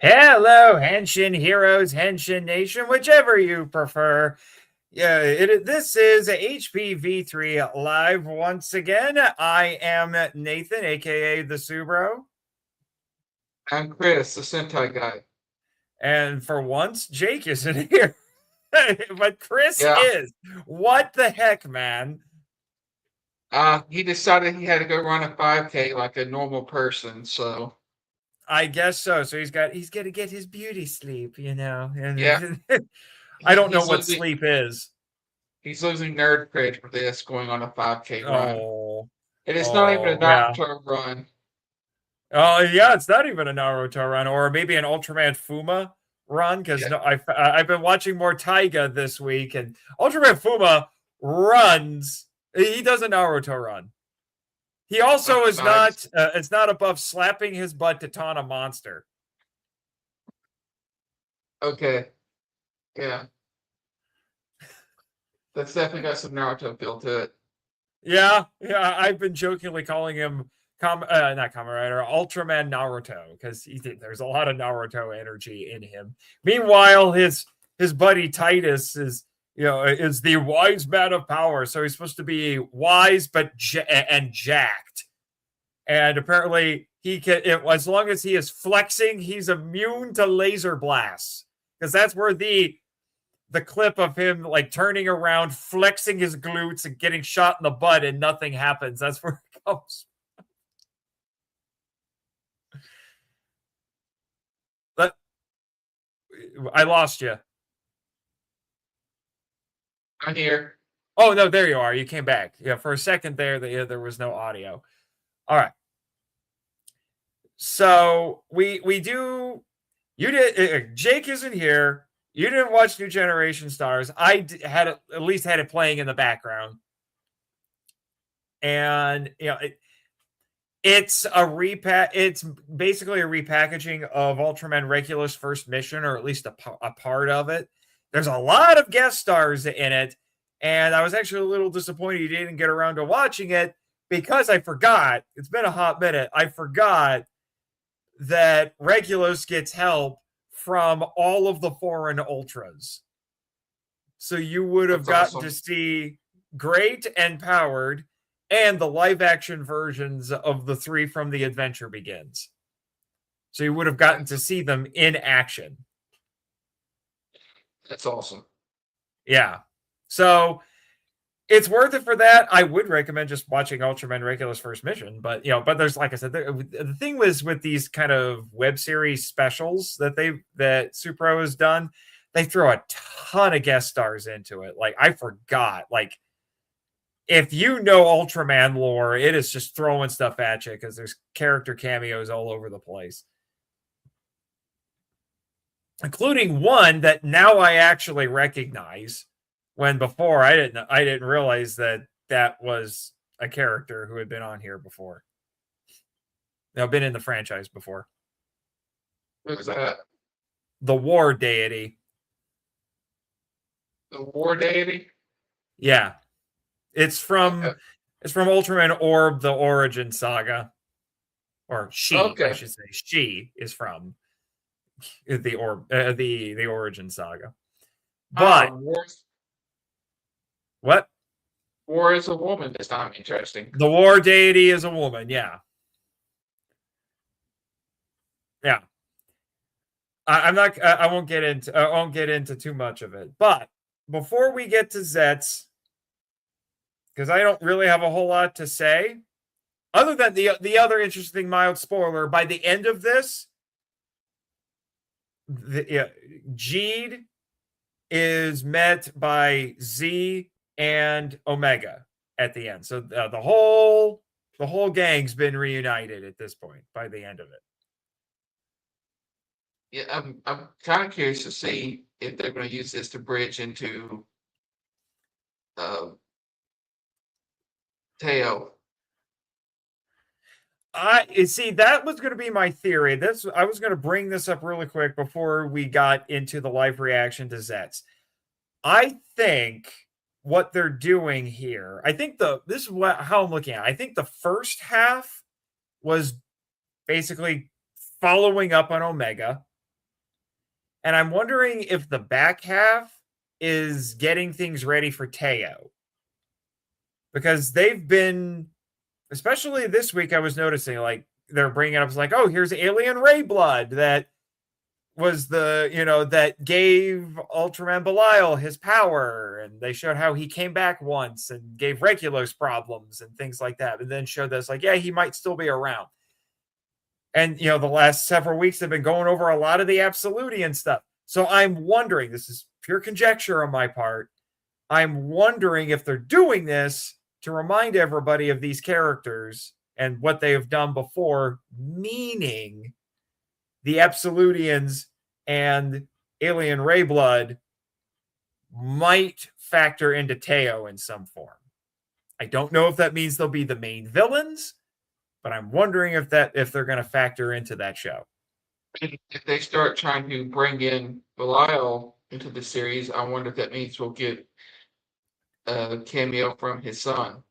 Hello, Henshin Heroes, Henshin Nation, whichever you prefer. This is HPV3 live once again. I am Nathan, aka the Subro. I'm Chris, the Sentai guy. And for once, Jake isn't here. But Chris Yeah. is. What the heck, man? He decided he had to go run a 5K like a normal person, so I guess so. So he's got to get his beauty sleep, yeah. And I He, don't know he's what losing sleep is. he's losing nerd cred for this going on a 5K run. Oh, And it's not even a yeah. Naruto run. Oh, yeah, it's not even a Naruto run, or maybe an Ultraman Fuma run, because Yeah. no, I've been watching more Taiga this week, and Ultraman Fuma runs. He does a Naruto run. He also is Nice. not. It's not above slapping his butt to taunt a monster. Okay. Yeah. That's definitely got some Naruto feel to it. Yeah. I've been jokingly calling him not Kamen Rider, Ultraman Naruto, because there's a lot of Naruto energy in him. Meanwhile, his buddy Titus is the wise man of power, so he's supposed to be wise but and jacked. And apparently, as long as he is flexing, he's immune to laser blasts, because that's where the clip of him like turning around, flexing his glutes, and getting shot in the butt, and nothing happens. That's where it comes. But I lost you. I'm here. Oh no, there you are. You came back. Yeah, for a second there was no audio. All right. So we do. You did. Jake isn't here. You didn't watch New Generation Stars. Had at least had it playing in the background, and it's It's basically a repackaging of Ultraman Regulus' first mission, or at least a part of it. There's a lot of guest stars in it, and I was actually a little disappointed you didn't get around to watching it, because I forgot. It's been a hot minute. I forgot that Regulus gets help from all of the foreign ultras. So you would have That's gotten to awesome. see Great and Powered and the live action versions of the three from The Adventure Begins. So you would have gotten to That's see them in action. that's awesome. Yeah. So it's worth it for that. I would recommend just watching Ultraman Regulus first mission, but but there's, like I said, the thing was with these kind of web series specials that Supro has done, they throw a ton of guest stars into it. Like, I forgot, like, if you know Ultraman lore, it is just throwing stuff at you, because there's character cameos all over the place, including one that now I actually recognize, when before I didn't realize that was a character who had been on here before. Now, been in the franchise before. Who's that? The War Deity. The War Deity? Yeah. It's Okay. from Ultraman Orb, the Origin Saga. Or I Okay. should say. She is from the Origin Saga. But War what? War is a woman this time. Interesting. The War Deity is a woman, yeah. Yeah. I'm not. I won't get into. I won't get into too much of it. But before we get to ZETZ, because I don't really have a whole lot to say, other than the other interesting mild spoiler. By the end of this, Jeed is met by Z and Omega at the end. So the whole gang's been reunited at this point by the end of it. Yeah, I'm kind of curious to see if they're going to use this to bridge into uh, Teo. I see, that was going to be my theory. I was going to bring this up really quick before we got into the live reaction to ZETZ. I think what they're doing here, I think this is how I'm looking at it. I think the first half was basically following up on Omega, And I'm wondering if the back half is getting things ready for Teo. Because they've been, especially this week, I was noticing, like, they're bringing up, like, oh, here's alien ray blood that was that gave Ultraman Belial his power, and they showed how he came back once and gave Regulus problems and things like that, and then showed us, like, yeah, he might still be around. And the last several weeks have been going over a lot of the Absolutian stuff. So I'm wondering, this is pure conjecture on my part, I'm wondering if they're doing this to remind everybody of these characters and what they have done before, meaning the Absolutians and Alien Ray Blood might factor into Teo in some form. I don't know if that means they'll be the main villains, but I'm wondering if they're going to factor into that show. If they start trying to bring in Belial into the series, I wonder if that means we'll get a cameo from his son.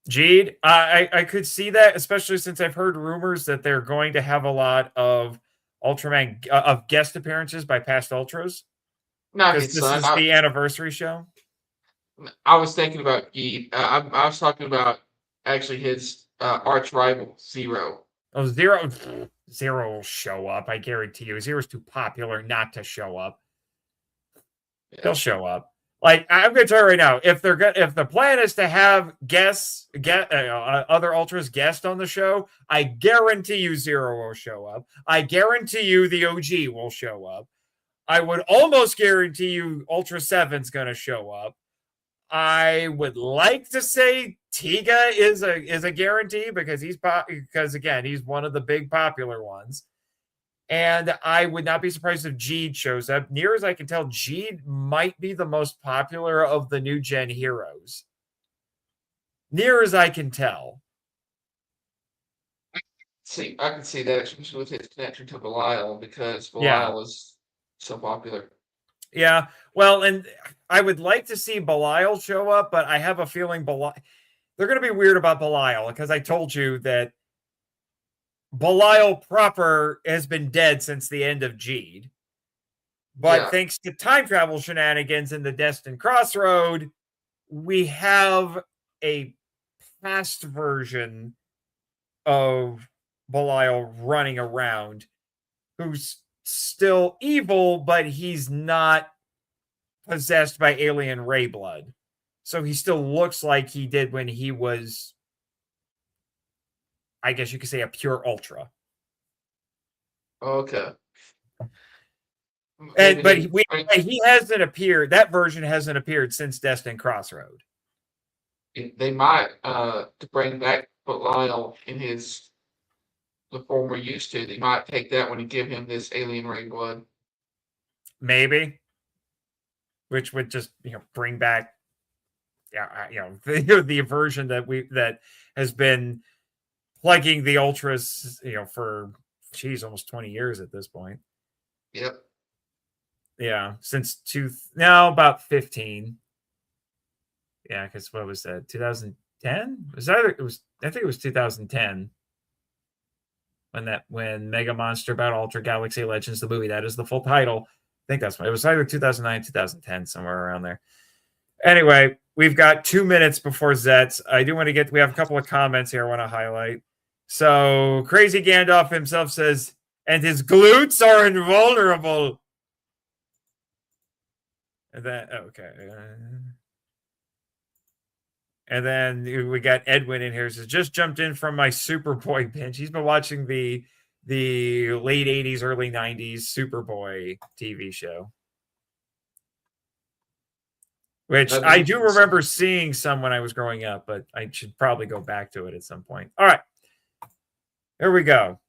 Jeed, I could see that, especially since I've heard rumors that they're going to have a lot of Ultraman of guest appearances by past Ultras. Not Because his this son. is the anniversary show. I was thinking about Geed. I was talking about actually his arch rival, Zero. Oh, Zero will show up. I guarantee you. Zero's too popular not to show up. Yeah. He'll show up. Like, I'm going to tell you right now, if the plan is to have other Ultras guest on the show, I guarantee you Zero will show up. I guarantee you the OG will show up. I would almost guarantee you Ultra 7's going to show up. I would like to say Tiga is a guarantee because again, he's one of the big popular ones. And I would not be surprised if Jeed shows up. Near as I can tell, Jeed might be the most popular of the new gen heroes. Near as I can tell. I can see that, especially with his connection to Belial, because Belial is so popular. Yeah, well, and I would like to see Belial show up, but I have a feeling they're going to be weird about Belial, because I told you that Belial proper has been dead since the end of Jeed. But thanks to time travel shenanigans in the Destined Crossroad, we have a past version of Belial running around who's still evil, but he's not possessed by alien ray blood. So he still looks like he did when he was, I guess you could say, a pure ultra. Okay. But he hasn't appeared. That version hasn't appeared since Destined Crossroad. They might to bring back Belial in the form we're used to. They might take that one and give him this alien ray blood. Maybe, which would just bring back the version that has been plaguing the ultras for almost 20 years at this point. Yep. Yeah, since about 15. Yeah, because what was that? 2010? I think it was 2010 when Mega Monster Battle Ultra Galaxy Legends, the movie, that is the full title. I think it was either 2009, 2010, somewhere around there. Anyway, we've got 2 minutes before ZETZ. I do want to we have a couple of comments here I want to highlight. So Crazy Gandalf himself says, and his glutes are invulnerable. And then, okay. And then we got Edwin in here. Says, just jumped in from my Superboy binge. He's been watching the late 80s, early 90s Superboy TV show. Which I do remember seeing some when I was growing up, but I should probably go back to it at some point. All right. Here we go.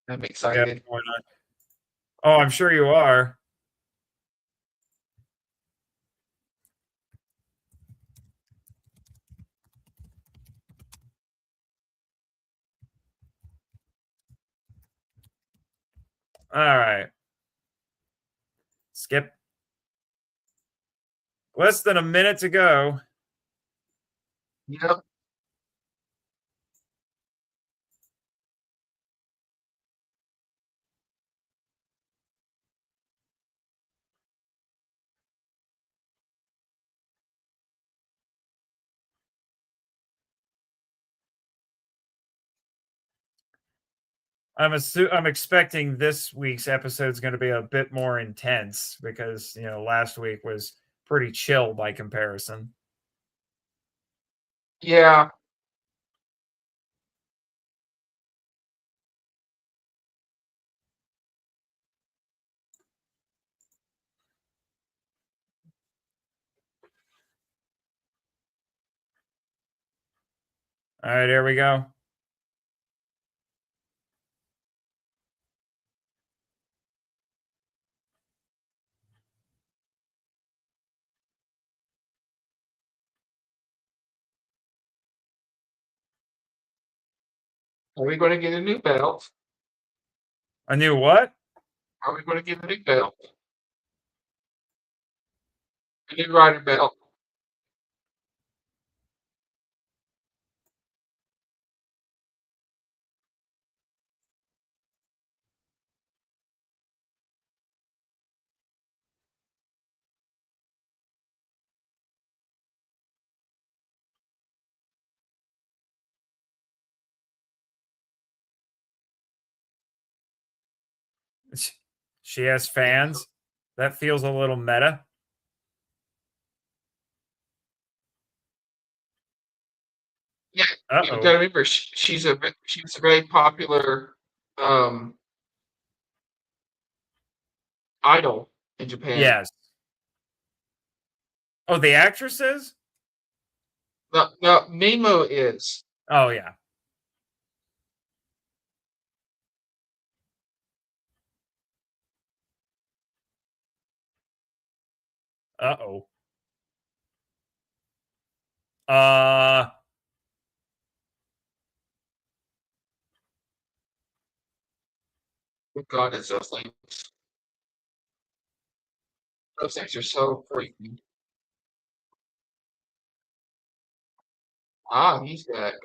I'm excited. Yeah, oh, I'm sure you are. All right. Skip. Less than a minute to go. Yep. I'm expecting this week's episode is going to be a bit more intense because last week was pretty chill by comparison. Yeah. All right, here we go. Are we going to get a new belt? A new what? Are we going to get a new belt? A new rider belt? She has fans. That feels a little meta. Yeah, you Uh-oh. gotta remember she's a very popular idol in Japan. Yes. Oh, the actress is? No, Mimo is. Oh, yeah. Uh-oh. Oh God, it's those things. Those things are so freaky. Ah, he's back.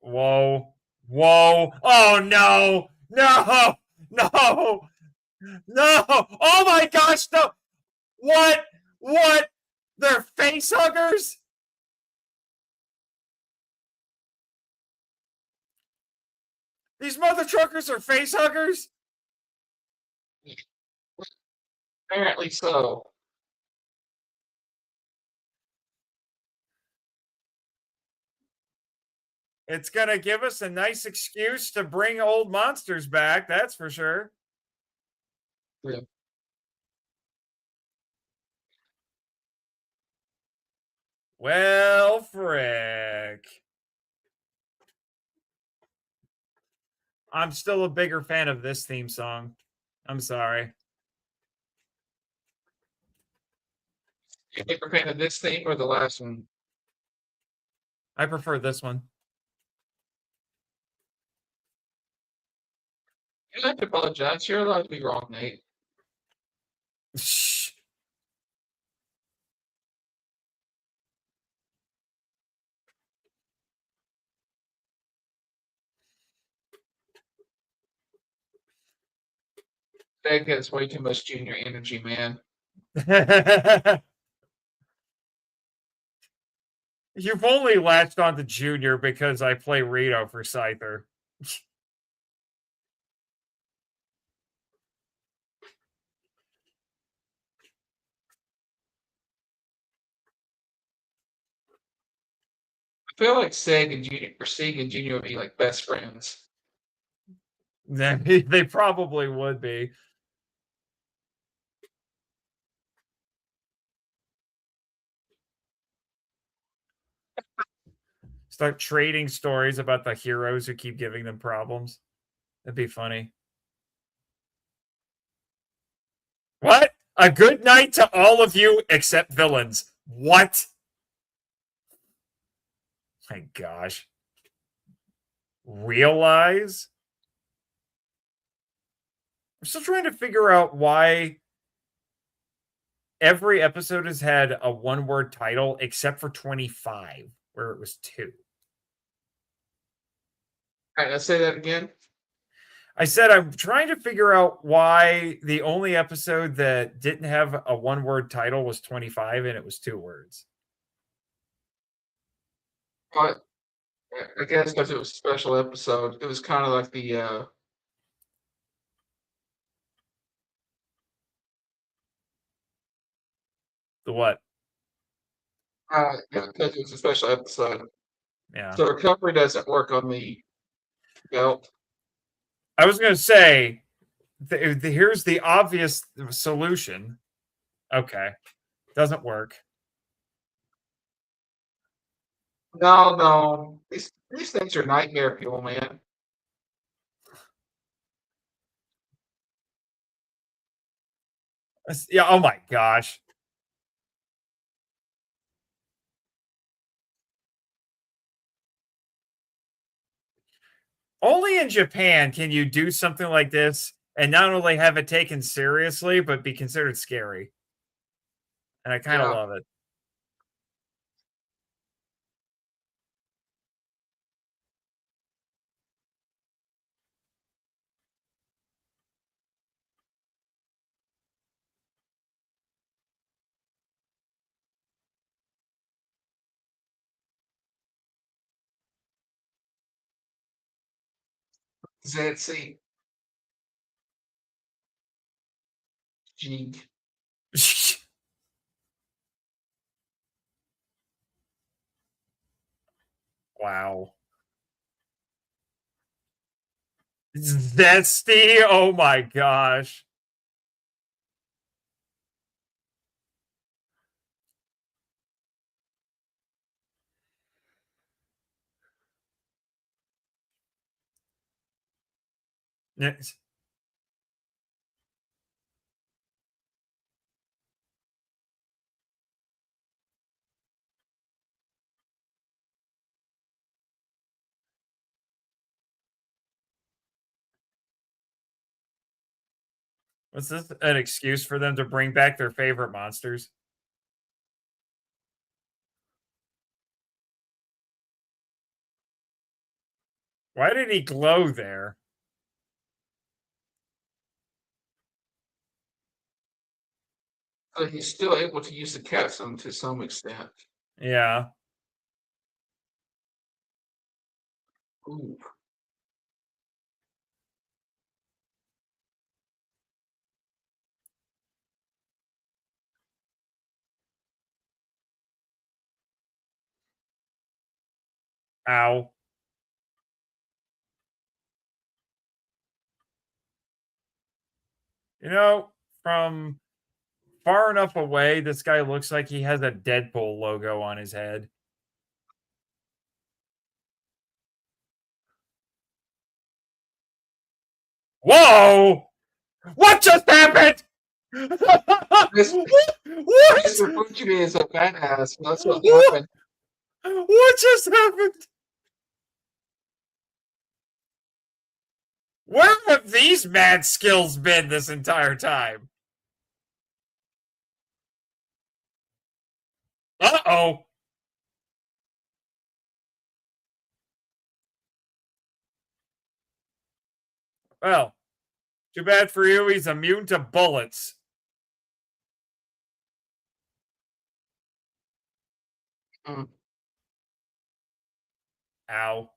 Whoa. Whoa. Oh, no. No. No. No. Oh, my gosh. No. What? What? They're face huggers? These mother truckers are face huggers? Apparently so. It's going to give us a nice excuse to bring old monsters back, that's for sure. Yeah. Well, frick. I'm still a bigger fan of this theme song. I'm sorry. You think we're fan of this thing or the last one? I prefer this one. You don't have to apologize. You're allowed to be wrong, Nate. Shh. That gets way too much junior energy, man. You've only latched on to Junior because I play Rito for Scyther. I feel like Sig and Junior would be like best friends. They probably would be. Start trading stories about the heroes who keep giving them problems. That'd be funny. What? A good night to all of you except villains. What? My gosh. Realize? I'm still trying to figure out why every episode has had a one-word title except for 25, where it was 2. All right, let's say that again. I said I'm trying to figure out why the only episode that didn't have a one-word title was 25, and it was 2 words. But I guess because it was a special episode, it was kind of like The what? yeah, because it was a special episode. Yeah. So recovery doesn't work on the belt. I was going to say, here's the obvious solution. Okay. Doesn't work. No, no, these things are nightmare fuel, man. Yeah. Oh my gosh. Only in Japan can you do something like this and not only have it taken seriously, but be considered scary. And I kind of Yeah, love it. ZEZTZ, Jig. Wow. That's the, oh my gosh. Was this an excuse for them to bring back their favorite monsters? Why did he glow there? So he's still able to use the capsule to some extent. Yeah. Ooh, Ow. You know, from far enough away, this guy looks like he has a Deadpool logo on his head. Whoa! What just happened? Mr. What? Mr. Fuji is a badass. That's what What? happened. What just happened? Where have these mad skills been this entire time? Uh-oh. Well, too bad for you, he's immune to bullets. Mm. Ow.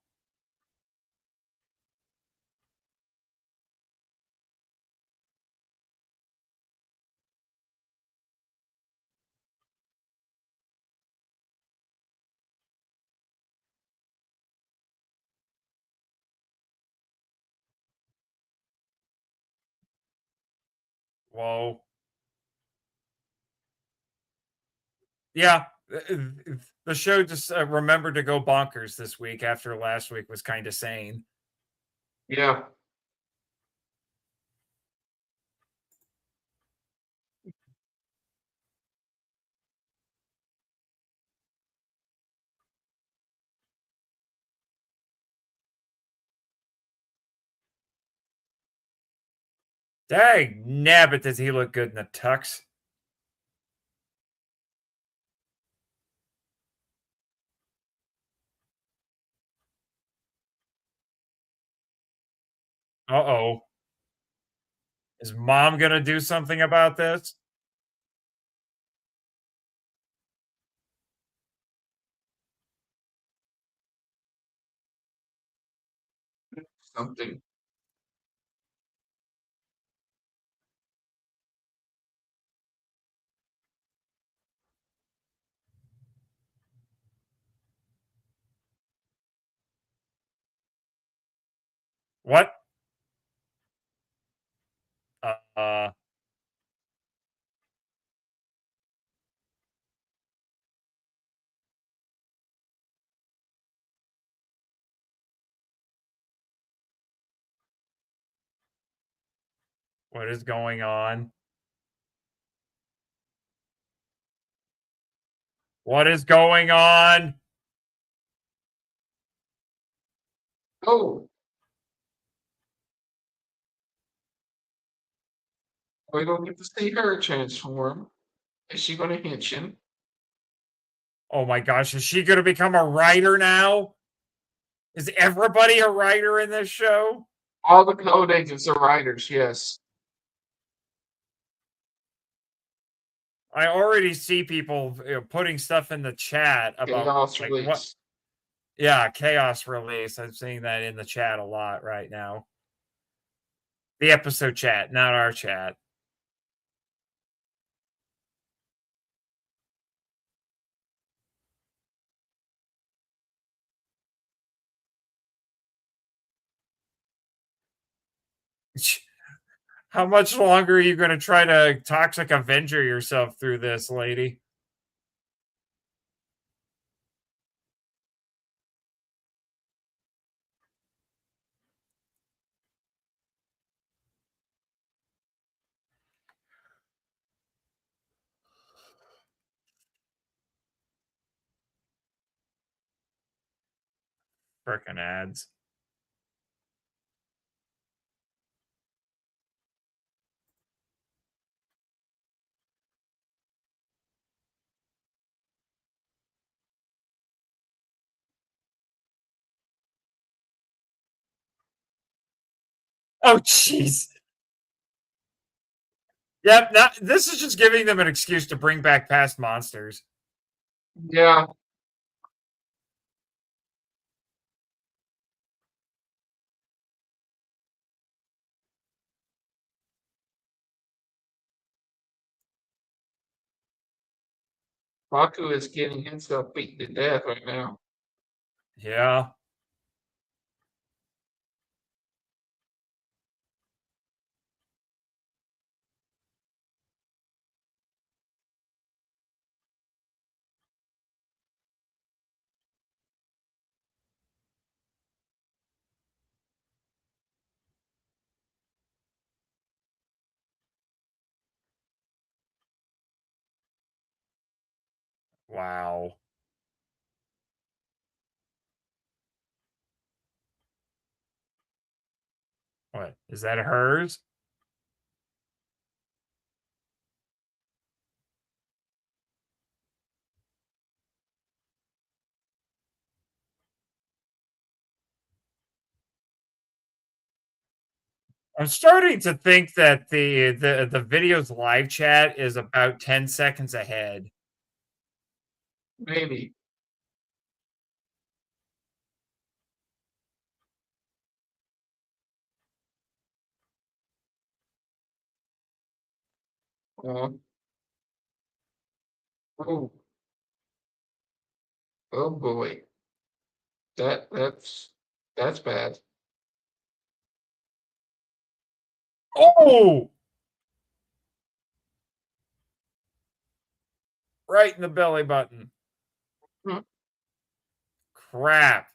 Whoa. Yeah, the show just remembered to go bonkers this week after last week was kind of sane. Yeah. Dang nabbit, does he look good in the tux? Uh-oh. Is mom gonna do something about this? Something. What? Uh, what is going on? What is going on? Oh, we don't get to see her transform. Is she going to hit him? Oh my gosh, is she gonna become a writer now? Is everybody a writer in this show? All the code agents are writers, yes. I already see people putting stuff in the chat about Chaos like what. release. Yeah, chaos release. I'm seeing that in the chat a lot right now. The episode chat, not our chat. How much longer are you going to try to toxic Avenger yourself through this, lady? Frickin' ads. Oh, jeez. Yep, this is just giving them an excuse to bring back past monsters. Yeah. Baku is getting himself beaten to death right now. Yeah. Wow. What? Is that hers? I'm starting to think that the video's live chat is about 10 seconds ahead. Maybe. Uh, oh, oh boy. That's bad. Oh! Right in the belly button. Hmm. Crap.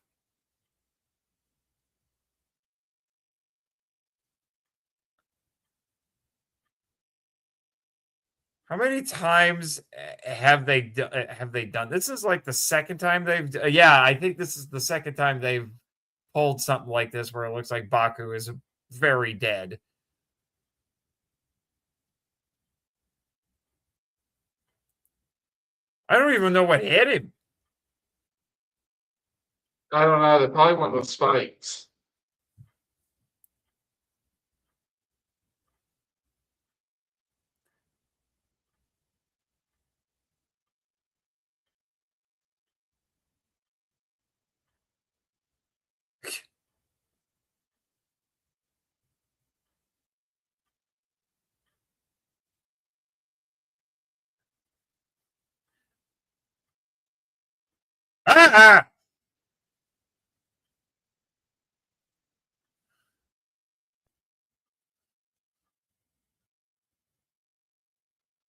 How many times have they done? This is like the second time they've. Yeah, I think this is the second time they've pulled something like this where it looks like Baku is very dead. I don't even know what hit him. I don't know. They probably went with spikes. Ah!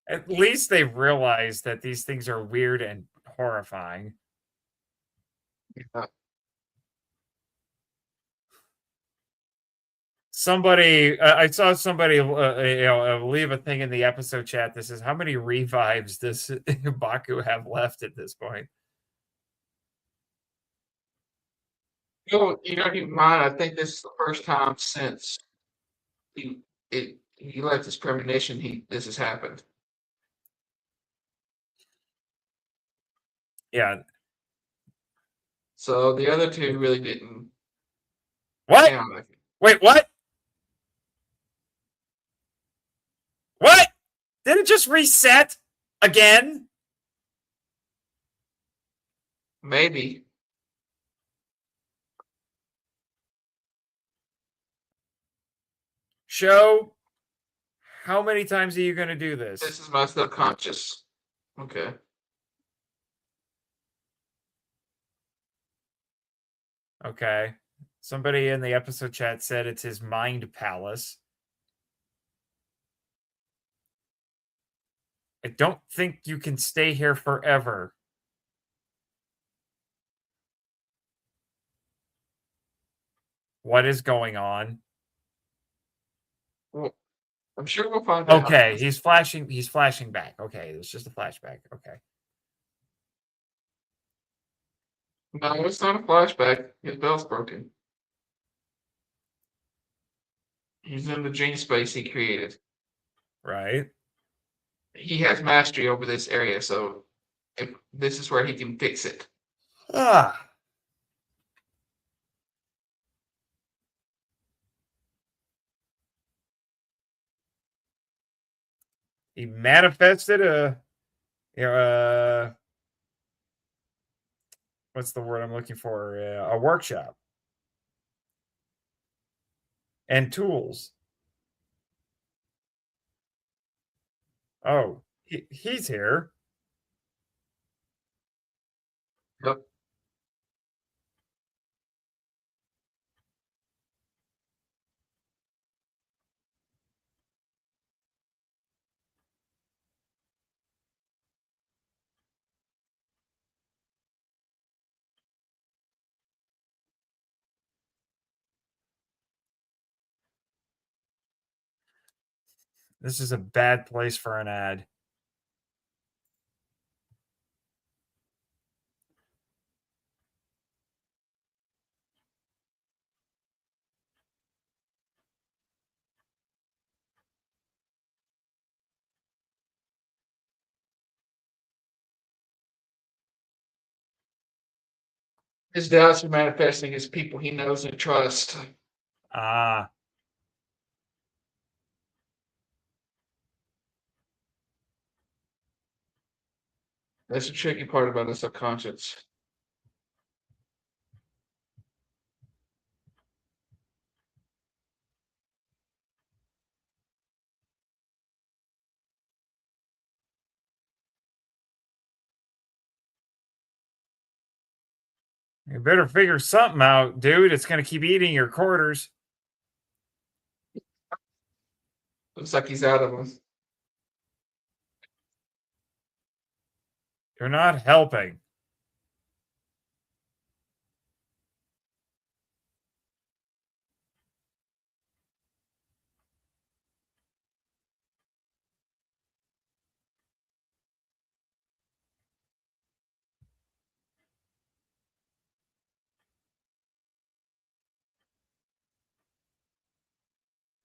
At least they realize that these things are weird and horrifying. Yeah. Somebody, I saw somebody, leave a thing in the episode chat that says, "How many revives does Baku have left at this point?" You know, keep in mind, I think this is the first time since he left his premonition. This has happened. Yeah. So the other two really didn't What? count. Wait, what? What? Did it just reset again? Maybe. Show, how many times are you going to do this? This is my subconscious. Okay. Okay. Somebody in the episode chat said it's his mind palace. I don't think you can stay here forever. What is going on? Well, I'm sure we'll find out. Okay, he's flashing back. Okay, it's just a flashback. Okay. No, it's not a flashback. His bell's broken. He's in the gene space he created. Right. He has mastery over this area, so if this is where he can fix it. Ah. He manifested what's the word I'm looking for? A workshop and tools. Oh, he's here. Yep. This is a bad place for an ad. His doubts are manifesting as people he knows and trusts. Ah. That's the tricky part about the subconscious. You better figure something out, dude. It's going to keep eating your quarters. Looks like he's out of them. You're not helping.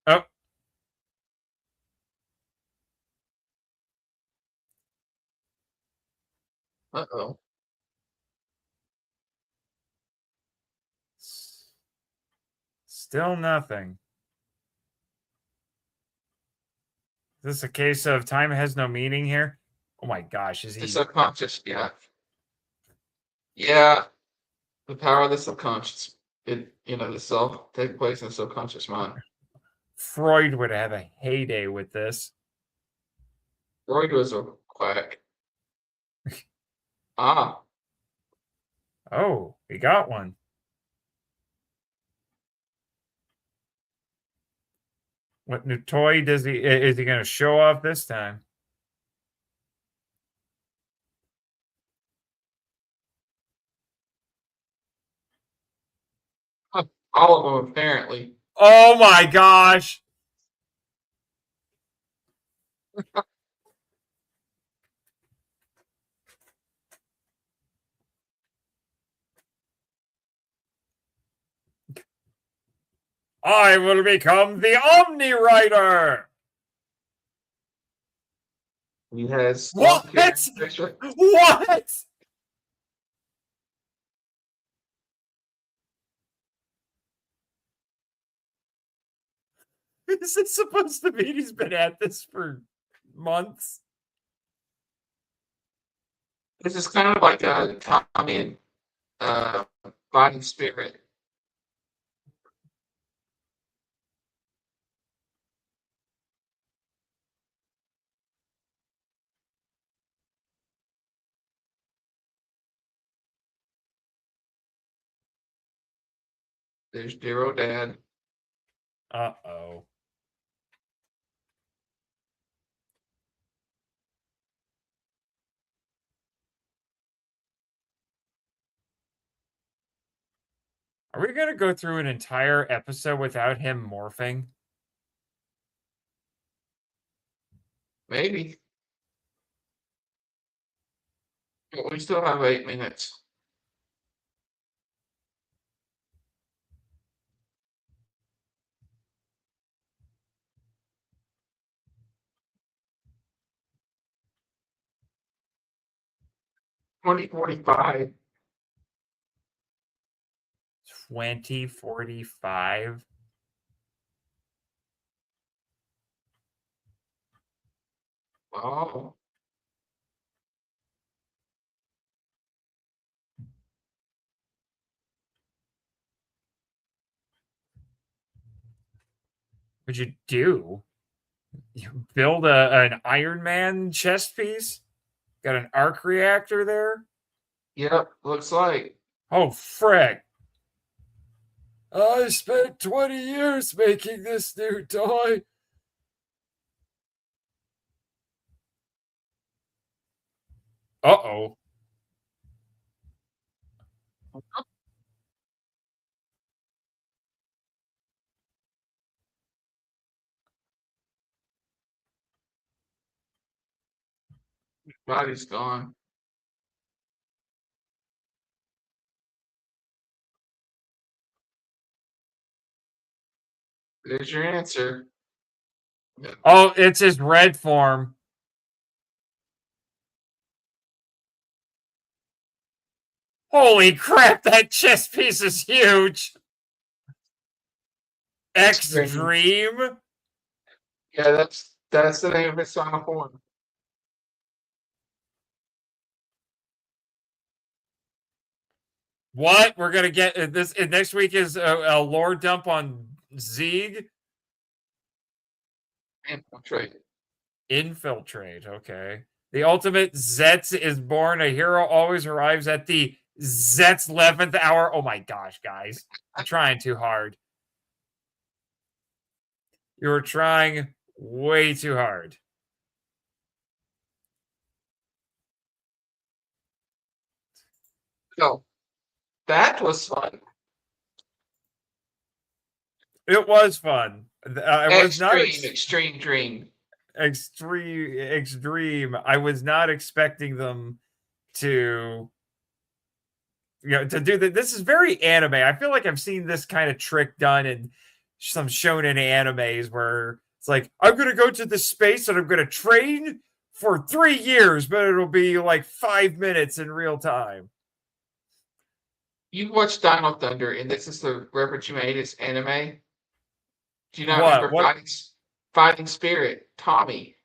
Oh. Uh-oh. Still nothing. Is this a case of time has no meaning here? Oh my gosh, is The he subconscious, yeah. Yeah. The power of the subconscious. This all take place in the subconscious mind. Freud would have a heyday with this. Freud was a quack. Ah. Oh, he got one. What new toy is he going to show off this time? All of them, apparently. Oh my gosh. I will become the Omni Rider. He has What? What? Is it supposed to mean he's been at this for months? This is kind of like a Kamen fighting spirit. There's Zero Dad. Uh-oh. Are we going to go through an entire episode without him morphing? Maybe. But we still have 8 minutes. Twenty 45. 2045? Oh. What'd you do? You build an Iron Man chest piece? Got an arc reactor there? Yep, looks like. Oh, frick. I spent 20 years making this new toy. Uh-oh. Body's gone. There's your answer. Oh, it's his red form. Holy crap, that chest piece is huge. X-Dream? Yeah, that's the name of his final form. What? We're going to get this next week is a lore dump on Zeeg? Infiltrate. Infiltrate, okay. The ultimate ZETZ is born. A hero always arrives at the ZETZ 11th hour. Oh my gosh, guys. I'm trying too hard. You're trying way too hard. No. That was fun. It was fun. I was not extreme dream. extreme. I was not expecting them to to do that. This is very anime. I feel like I've seen this kind of trick done in some shonen animes where it's like, I'm gonna go to this space and I'm gonna train for 3 years, but it'll be like 5 minutes in real time. You watched Dino Thunder, and this is the reference you made as anime. Do you not What? remember What? Fighting Spirit, Tommy?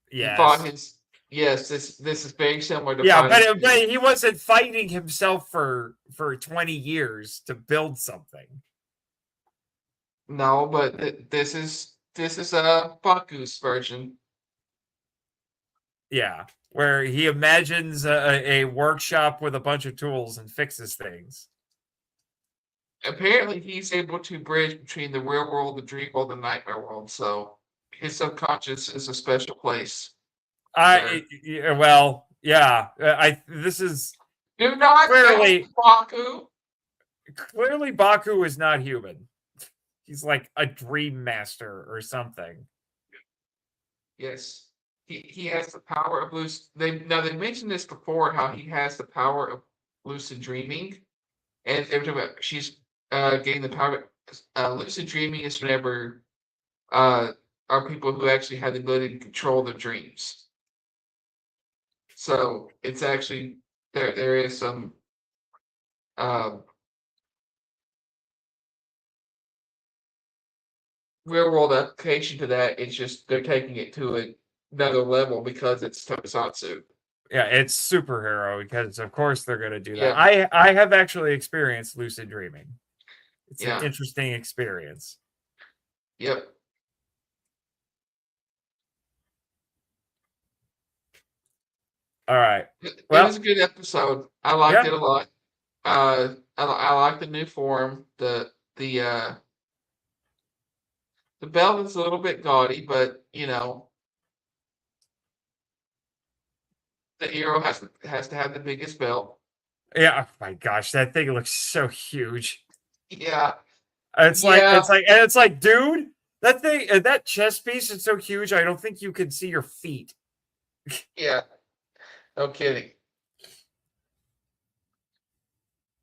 He fought Yes. his. Yes, this is very similar to. Yeah, Fighting but Spirit. he wasn't fighting himself for 20 years to build something. No, but this is a Baku's version. Yeah. where he imagines a workshop with a bunch of tools and fixes things. Apparently, he's able to bridge between the real world, the dream world, and the nightmare world. So his subconscious is a special place. Well, yeah. This is Do not clearly Baku. Clearly Baku is not human. He's like a dream master or something. Yes. He has the power of lucid. They mentioned this before, how he has the power of lucid dreaming, and they were talking about she's getting the power. Lucid dreaming is whenever are people who actually have the ability to control their dreams. So it's actually there is some real world application to that. It's just they're taking it to another level because it's tokusatsu. Yeah, it's superhero because of course they're gonna do that. Yeah. I have actually experienced lucid dreaming. It's Yeah. an interesting experience. Yep. All right. It Well, was a good episode. I liked it a lot. I like the new form. The belt is a little bit gaudy, but you know, the hero has to have the biggest belt. yeah. Oh my gosh, that thing looks so huge. Yeah. It's like, dude, that thing, that chest piece is so huge. I don't think you can see your feet. Yeah. No kidding.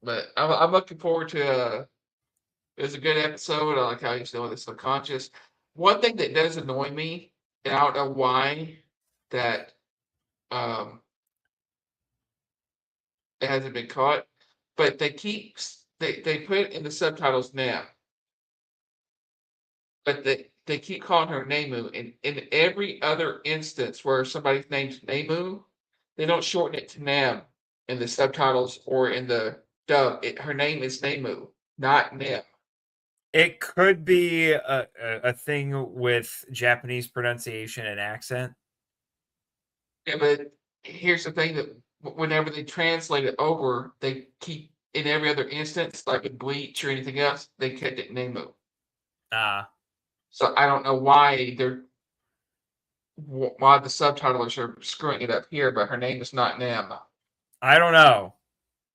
But I'm looking forward to. It was a good episode. I like how he's doing the subconscious. One thing that does annoy me, and I don't know why, that um it hasn't been caught, but they put in the subtitles now, but they keep calling her Nemu, and in every other instance where somebody's named Nemu, they don't shorten it to Nam in the subtitles or in the dub. Her name is Nemu, not Nem. It could be a thing with Japanese pronunciation and accent. Yeah, but here's the thing that whenever they translate it over, they keep in every other instance, like with Bleach or anything else, they kept it Nemu. So I don't know why why the subtitlers are screwing it up here, but her name is not Nem. I don't know,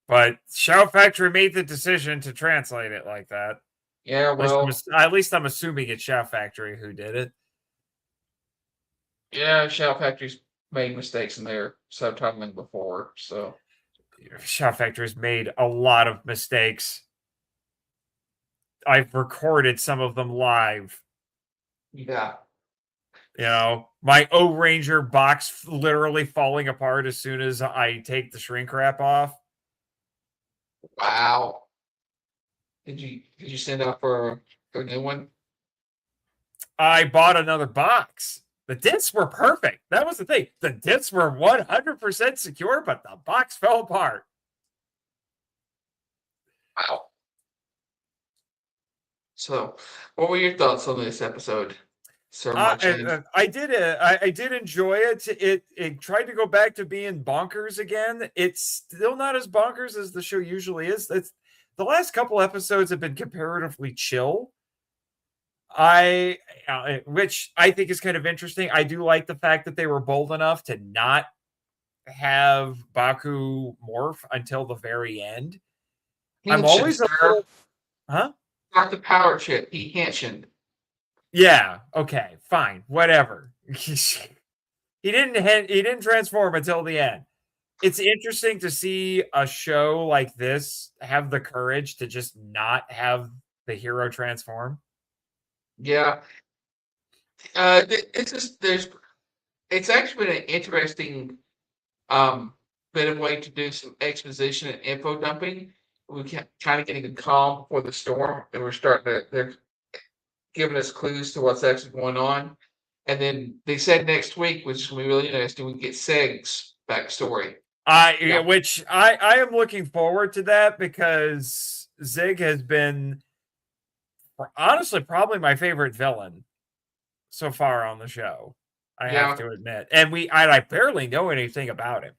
but Shout Factory made the decision to translate it like that. Yeah, well, At least I'm assuming it's Shout Factory who did it. yeah, Shout Factory's made mistakes in their subtitling before, so Shout Factory's made a lot of mistakes. I've recorded some of them live. yeah. You know, my O Ranger box literally falling apart as soon as I take the shrink wrap off. Wow. Did you send out for a new one? I bought another box. The discs were perfect. That was the thing. The discs were 100% secure, but the box fell apart. Wow. So, what were your thoughts on this episode, Sir Marchand? I did enjoy it. It tried to go back to being bonkers again. It's still not as bonkers as the show usually is. It's the last couple episodes have been comparatively chill. Which I think is kind of interesting. I do like the fact that they were bold enough to not have Baku morph until the very end. I'm always a little, huh? Not the power chip. He Henshin. Yeah. Okay. Fine. Whatever. He didn't transform until the end. It's interesting to see a show like this have the courage to just not have the hero transform. Yeah. It's actually been an interesting bit of way to do some exposition and info dumping. We kind of getting a calm before the storm, and they're giving us clues to what's actually going on. And then they said next week, which is going to be really interesting, we get Seg's backstory. Which I am looking forward to that because Zig has been honestly probably my favorite villain so far on the show. I have Yeah. to admit. And I barely know anything about him.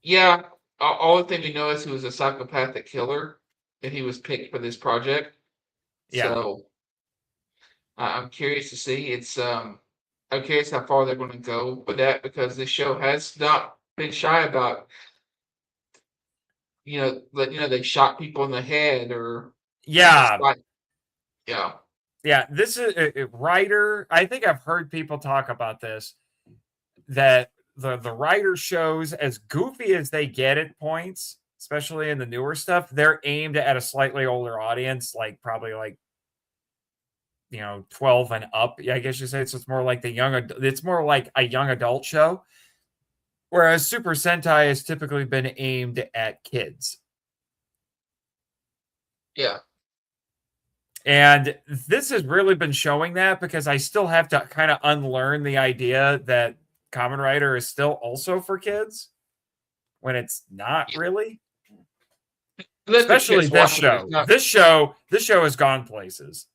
Yeah. All the thing we know is he was a psychopathic killer, and he was picked for this project. Yeah. So I'm curious to see. I'm curious how far they're going to go with that because this show has not been shy about they shot people in the head or Yeah. like yeah. Yeah. This is a writer. I think I've heard people talk about this, that the writer shows, as goofy as they get at points, especially in the newer stuff, they're aimed at a slightly older audience, like probably like 12 and up. Yeah, I guess you say. So it's more like it's more like a young adult show. Whereas Super Sentai has typically been aimed at kids. Yeah. And this has really been showing that, because I still have to kind of unlearn the idea that Kamen Rider is still also for kids when it's not really. Let the Especially kids this watch it. It's show. not, This show has gone places.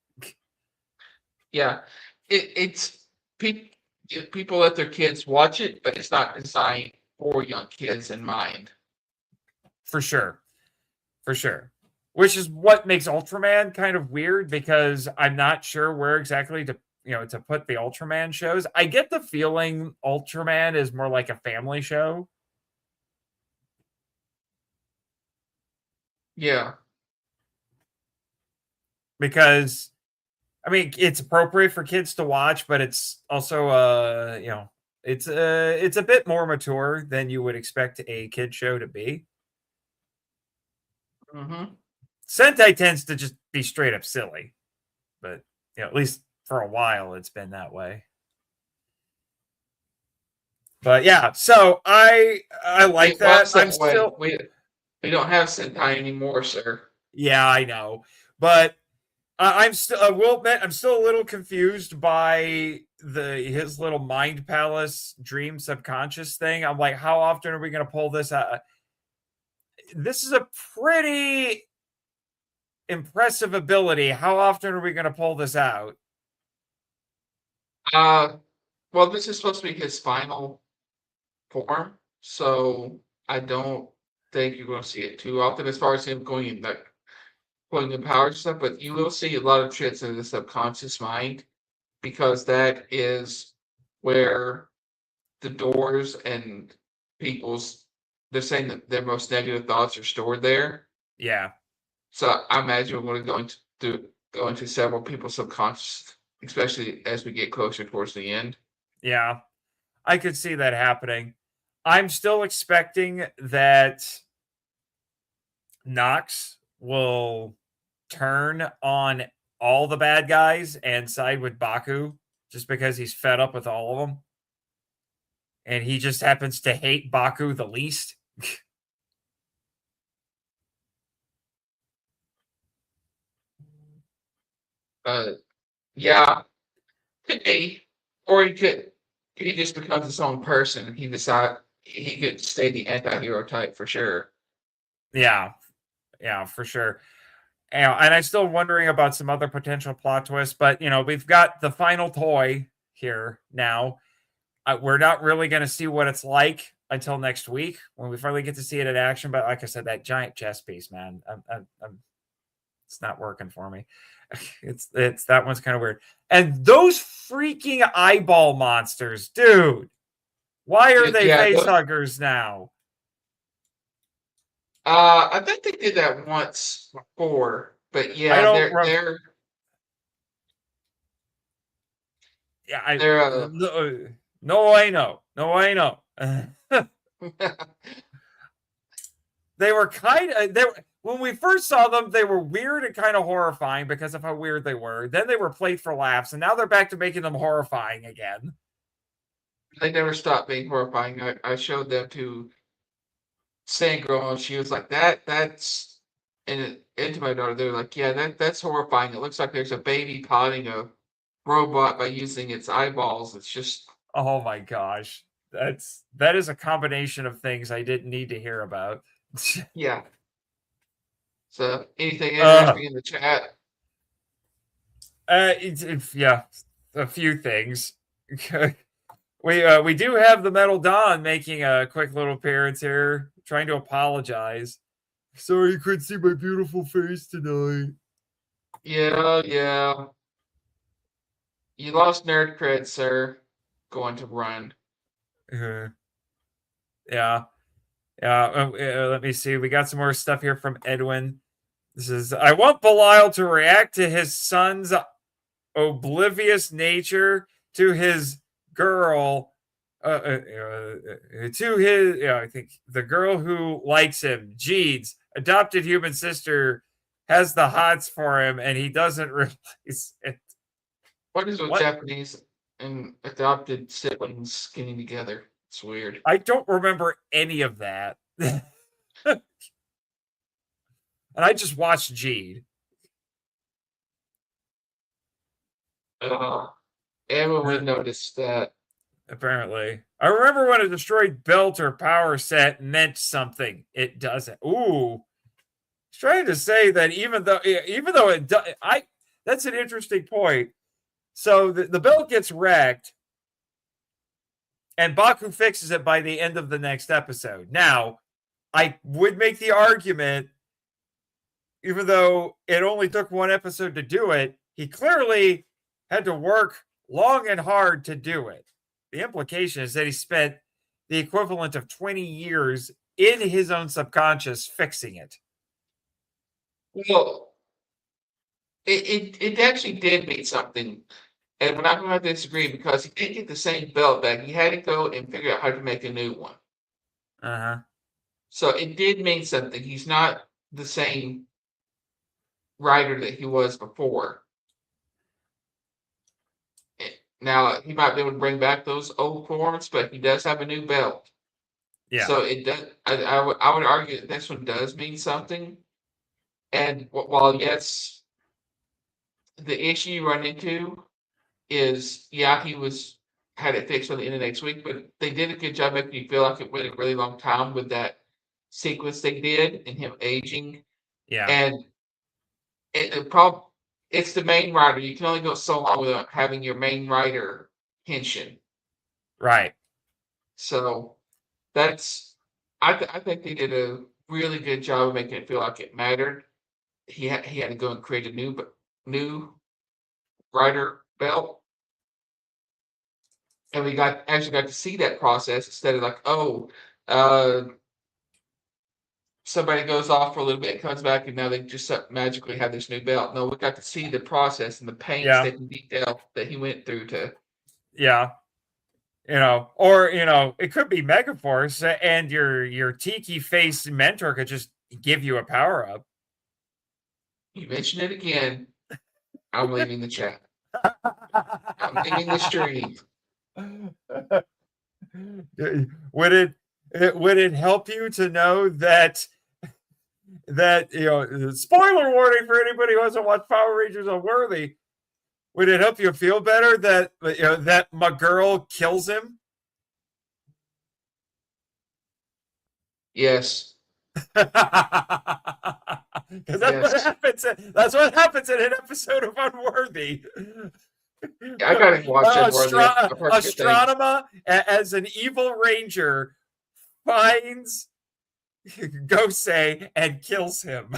yeah. It's people people let their kids watch it, but it's not designed for young kids in mind. For sure. For sure. Which is what makes Ultraman kind of weird, because I'm not sure where exactly to put the Ultraman shows. I get the feeling Ultraman is more like a family show. Yeah. Because I mean, it's appropriate for kids to watch, but it's also it's a bit more mature than you would expect a kid show to be. Mm-hmm. Sentai tends to just be straight up silly, but at least for a while it's been that way. But yeah, so I like It that. was I'm that way. still We don't have Sentai anymore, sir. Yeah, I know, but I'm still I will admit I'm still a little confused by his little mind palace dream subconscious thing. I'm like, how often are we going to pull this out? This is a pretty impressive ability. How often are we going to pull this out? Uh, well, this is supposed to be his final form, so I don't think you're going to see it too often as far as him going in like pulling the power and stuff. But you will see a lot of tricks in the subconscious mind because that is where the doors and people's they're saying that their most negative thoughts are stored there. Yeah, So I imagine we're going to go into several people's subconscious, especially as we get closer towards the end. yeah, I could see that happening. I'm still expecting that Nox will turn on all the bad guys and side with Baku, just because he's fed up with all of them. And he just happens to hate Baku the least. Uh, yeah, could be, or he just becomes his own person. He could stay the anti-hero type for sure. Yeah, yeah, for sure. And I'm still wondering about some other potential plot twists, but we've got the final toy here now. We're not really going to see what it's like until next week when we finally get to see it in action. But like I said, that giant chess piece, man, it's not working for me. It's that one's kind of weird. And those freaking eyeball monsters, dude. Why are they Yeah, face huggers now? I think they did that once before, but I yeah, don't. Yeah, they're no, I know. No, I know. They were kind of when we first saw them, they were weird and kind of horrifying because of how weird they were. Then they were played for laughs, and now they're back to making them horrifying again. they never stopped being horrifying. I showed them to Sandgirl, and she was like, That's," and to my daughter, they're like, "Yeah, that's horrifying. It looks like there's a baby piloting a robot by using its eyeballs. It's just Oh my gosh, that is a combination of things I didn't need to hear about. yeah." So, anything uh, interesting in the chat? yeah. a few things. We do have the Metal Don making a quick little appearance here, trying to apologize. Sorry you couldn't see my beautiful face tonight. Yeah. You lost nerd cred, sir. Going to run. Yeah. Let me see. We got some more stuff here from Edwin. This is, I want Belial to react to his son's oblivious nature to his girl, to his, I think the girl who likes him, Jeed's adopted human sister, has the hots for him, and he doesn't realize it. What is with Japanese and adopted siblings getting together? It's weird. I don't remember any of that. And I just watched Jeed. Everyone noticed that. Apparently. I remember when a destroyed belt or power set meant something. It doesn't. Ooh. He's trying to say that even though it does, that's an interesting point. So the belt gets wrecked, and Baku fixes it by the end of the next episode. Now, I would make the argument, even though it only took one episode to do it, he clearly had to work long and hard to do it. The implication is that he spent the equivalent of 20 years in his own subconscious fixing it. Well, it actually did mean something. And we're not going to disagree because he didn't get the same belt back. He had to go and figure out how to make a new one. Uh-huh. So it did mean something. He's not the same writer that he was before. Now, he might be able to bring back those old forms, but he does have a new belt. Yeah. So it does. I would argue that this one does mean something. And while, yes, the issue you run into is, he had it fixed by the end of next week, but they did a good job making you feel like it went a really long time with that sequence they did and him aging. Yeah. And it's the main writer. You can only go so long without having your main writer pension. Right. So I think they did a really good job of making it feel like it mattered. He had to go and create a new writer belt. And we actually got to see that process instead of like, somebody goes off for a little bit, comes back, and now they just magically have this new belt. No, we got to see the process and the painstaking detail that he went through to. Yeah. Or it could be Megaforce, and your tiki face mentor could just give you a power up. You mentioned it again. I'm leaving the chat. I'm leaving the stream. Would it help you to know that spoiler warning for anybody who hasn't watched Power Rangers Unworthy? Would it help you feel better that that my girl kills him? Yes. Because that's what happens in an episode of Unworthy. I gotta watch Astronema, as an evil ranger, finds Gosei and kills him.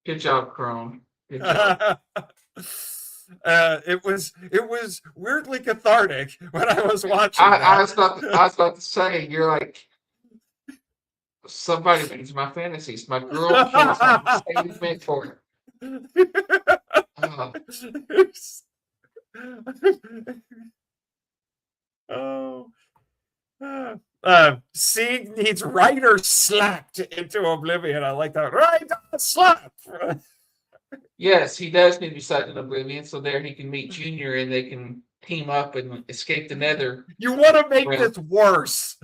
Good job, Crone. Good job. It was weirdly cathartic when I was watching. I was about to say, you're like, somebody brings my fantasies. My girl kills me. Meant for it. Sieg needs Ryder slapped into oblivion. I like that. Ryder slap. Yes, he does need to be slapped in oblivion, so there he can meet Junior and they can team up and escape the Nether. You want to make this worse?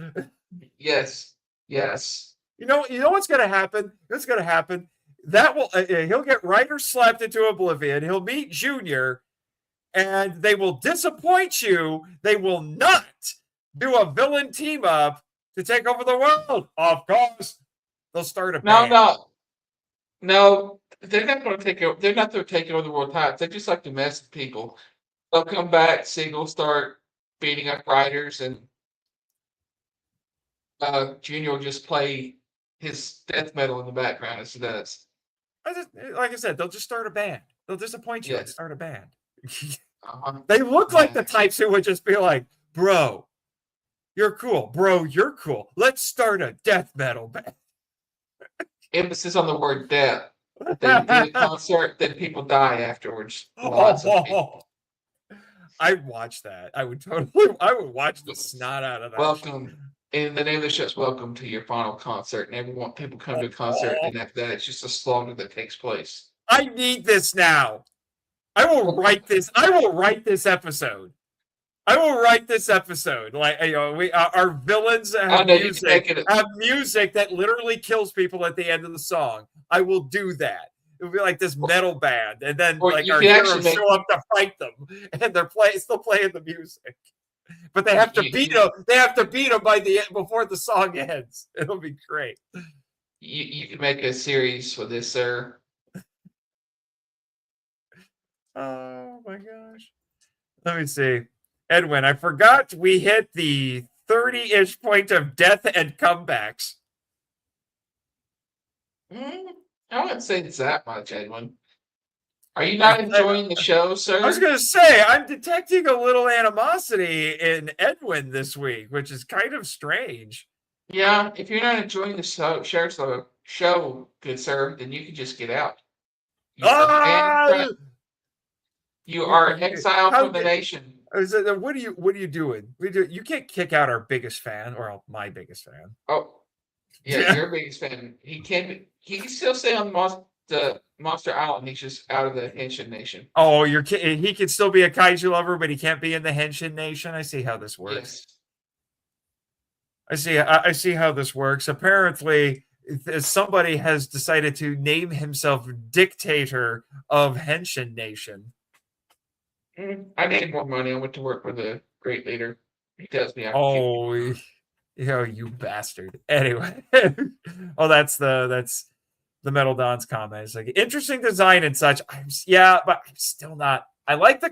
Yes. You know what's going to happen? What's going to happen? That will he'll get Ryder slapped into oblivion. He'll meet Junior, and they will disappoint you. They will not do a villain team up to take over the world. Of course, they'll start a band. No. they're not going to take over. They're not going to take over the world titles. They just like to mess with people. They'll come back. Siegel start beating up writers, and Junior will just play his death metal in the background as he does. Like I said, they'll just start a band. They'll disappoint you and Yes. start a band. Uh-huh. They look like the Nice. types who would just be like, bro, you're cool. Bro, you're cool. Let's start a death metal band. Emphasis on the word death. They do the concert, then people die afterwards. Lots of people. I'd watch that. I would watch the snot out of that. Welcome. And the name of the show is Welcome to Your Final Concert. And people come to a concert, and after that, it's just a slaughter that takes place. I need this now. I will write this. I will write this episode. Like, you know, our villains have music that literally kills people at the end of the song. I will do that. It'll be like this metal band, and then like our heroes show up to fight them, and they're still playing the music. But they have to beat them. They have to beat them by the end before the song ends. It'll be great. You can make a series for this, sir. Oh my gosh. Let me see. Edwin, I forgot we hit the 30-ish point of death and comebacks. I wouldn't say it's that much, Edwin. Are you not enjoying the show, sir? I was going to say, I'm detecting a little animosity in Edwin this week, which is kind of strange. Yeah, if you're not enjoying the show, good sir, then you can just get out. You are exiled from the nation. What are you doing? You can't kick out our biggest fan, or my biggest fan. Oh, yeah, your biggest fan. He can still stay on the Monster Island. He's just out of the Henshin Nation. Oh, he can still be a kaiju lover, but he can't be in the Henshin Nation. I see how this works. Yes. I see how this works. Apparently, somebody has decided to name himself dictator of Henshin Nation. I need more money. I went to work with a great leader. He tells me you bastard. Anyway, that's the Metal Don's comment. It's like interesting design and such. But I'm still not. I like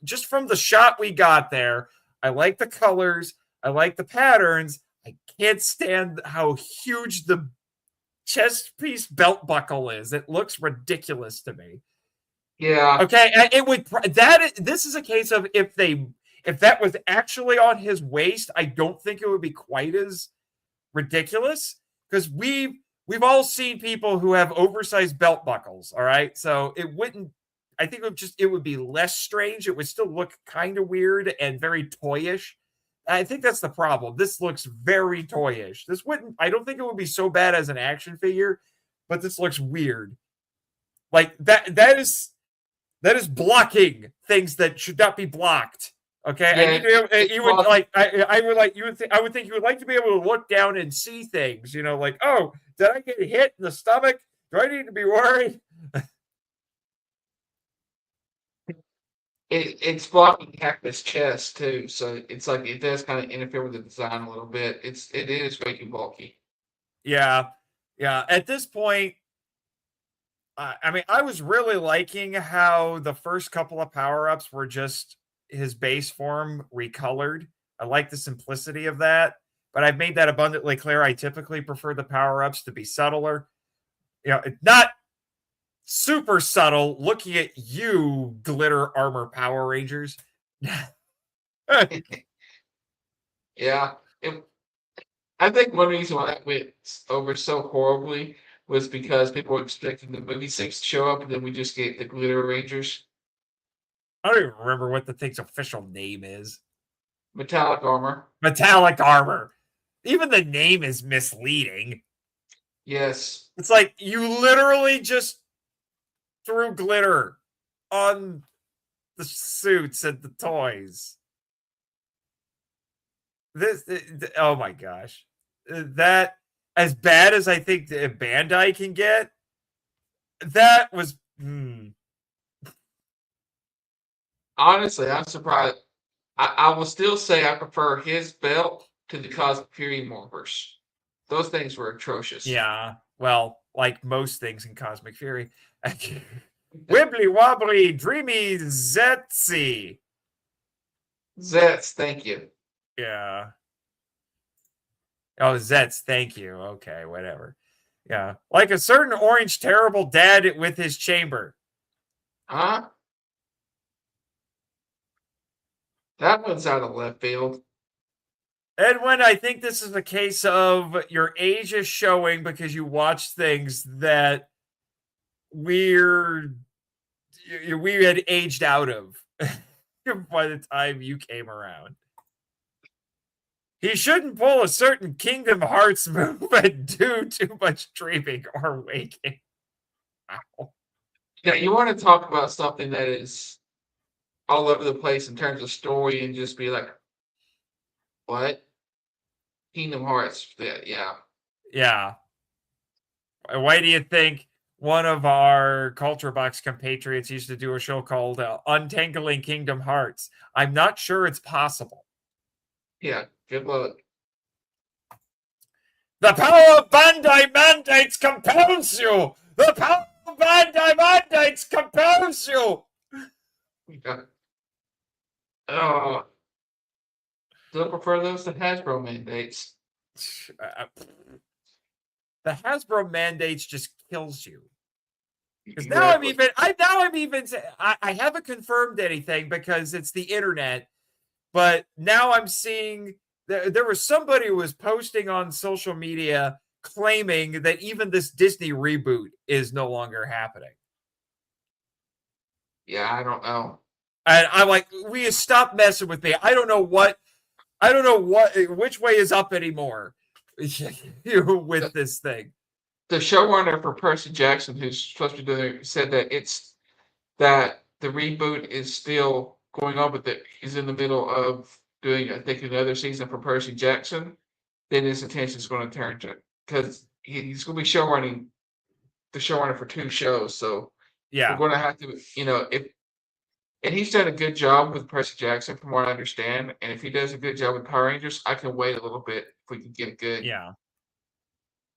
just from the shot we got there. I like the colors. I like the patterns. I can't stand how huge the chest piece belt buckle is. It looks ridiculous to me. Yeah. Okay. This is a case of if that was actually on his waist, I don't think it would be quite as ridiculous because we've all seen people who have oversized belt buckles. All right. So I think it would be less strange. It would still look kind of weird and very toyish. I think that's the problem. This looks very toyish. I don't think it would be so bad as an action figure, but this looks weird. Like that is blocking things that should not be blocked. Okay. Yeah, I would think you would like to be able to look down and see things, like, oh, did I get hit in the stomach? Do I need to be worried? It's blocking Cactus' chest too, so it's like it does kind of interfere with the design a little bit. It is way too bulky. Yeah. At this point, I was really liking how the first couple of power-ups were just his base form recolored. I like the simplicity of that, but I've made that abundantly clear. I typically prefer the power-ups to be subtler. Not super subtle. Looking at you, glitter armor Power Rangers. Yeah. I think one reason why that went over so horribly was because people were expecting the movie 6 to show up, and then we just get the Glitter Rangers. I don't even remember what the thing's official name is. Metallic armor. Metallic armor. Even the name is misleading. Yes. It's like you literally just threw glitter on the suits and the toys. Oh my gosh. That, as bad as I think the Bandai can get, that was... Honestly, I'm surprised. I will still say I prefer his belt to the Cosmic Fury Morphers. Those things were atrocious. Yeah, well, like most things in Cosmic Fury. Wibbly wobbly, dreamy ZEZTZ. ZEZTZ, thank you. Yeah. Oh, ZEZTZ, thank you. Okay, whatever. Yeah. Like a certain orange terrible dad with his chamber. Huh? That one's out of left field. Edwin, I think this is a case of your age is showing because you watch things that we had aged out of by the time you came around. He shouldn't pull a certain Kingdom Hearts move and do too much dreaming or waking. Wow. Yeah, you want to talk about something that is all over the place in terms of story and just be like, what? Kingdom Hearts. Yeah. Yeah. Why do you think one of our Culture Box compatriots used to do a show called Untangling Kingdom Hearts? I'm not sure it's possible. Yeah, good luck. The power of Bandai mandates compels you! The power of Bandai mandates compels you! Yeah. Still prefer those to Hasbro mandates. The Hasbro mandates just kills you. Because now I haven't confirmed anything because it's the internet, but now I'm seeing there was somebody who was posting on social media claiming that even this Disney reboot is no longer happening. Yeah, I don't know. And I'm like, we stop messing with me. I don't know which way is up anymore with this thing. The showrunner for Percy Jackson, who's supposed to be doing it, said that that the reboot is still going on, but that he's in the middle of doing, I think, another season for Percy Jackson. Then his attention is going to turn to, because he's going to be the showrunner for 2 shows. So yeah, we're going to have to, and he's done a good job with Percy Jackson, from what I understand. And if he does a good job with Power Rangers, I can wait a little bit if we can get a